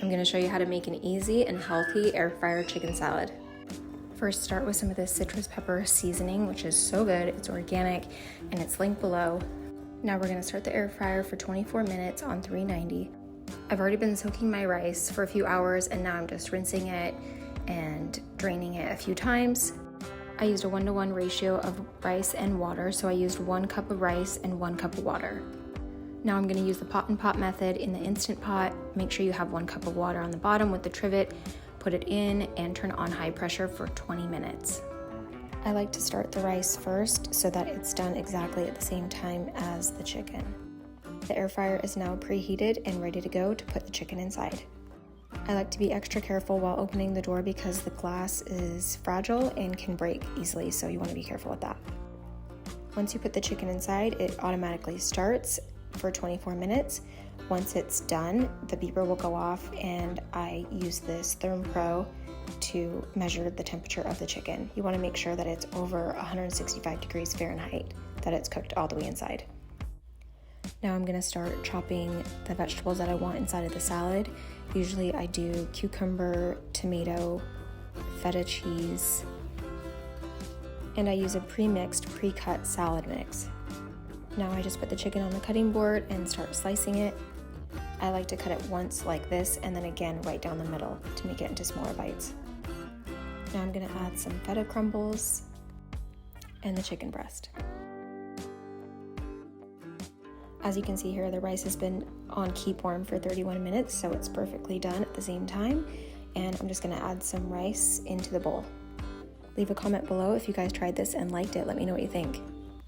I'm going to show you how to make an easy and healthy air fryer chicken salad. First, start with some of this citrus pepper seasoning, which is so good. It's organic and it's linked below. Now we're going to start the air fryer for 24 minutes on 390. I've already been soaking my rice for a few hours and now I'm just rinsing it and draining it a few times. I used a 1-to-1 ratio of rice and water, so I used 1 cup of rice and 1 cup of water. Now I'm going to use the pot and pot method in the Instant Pot. Make sure you have 1 cup of water on the bottom with the trivet. Put it in and turn on high pressure for 20 minutes. I like to start the rice first so that it's done exactly at the same time as the chicken. The air fryer is now preheated and ready to go to put the chicken inside. I like to be extra careful while opening the door because the glass is fragile and can break easily, so you want to be careful with that. Once you put the chicken inside, it automatically starts for 24 minutes. Once it's done, the beeper will go off and I use this ThermPro to measure the temperature of the chicken. You want to make sure that it's over 165 degrees Fahrenheit, that it's cooked all the way inside. Now I'm going to start chopping the vegetables that I want inside of the salad. Usually I do cucumber, tomato, feta cheese, and I use a pre-mixed, pre-cut salad mix. Now I just put the chicken on the cutting board and start slicing it. I like to cut it once like this and then again right down the middle to make it into smaller bites. Now I'm going to add some feta crumbles and the chicken breast. As you can see here, the rice has been on keep warm for 31 minutes, so it's perfectly done at the same time. And I'm just going to add some rice into the bowl. Leave a comment below if you guys tried this and liked it. Let me know what you think.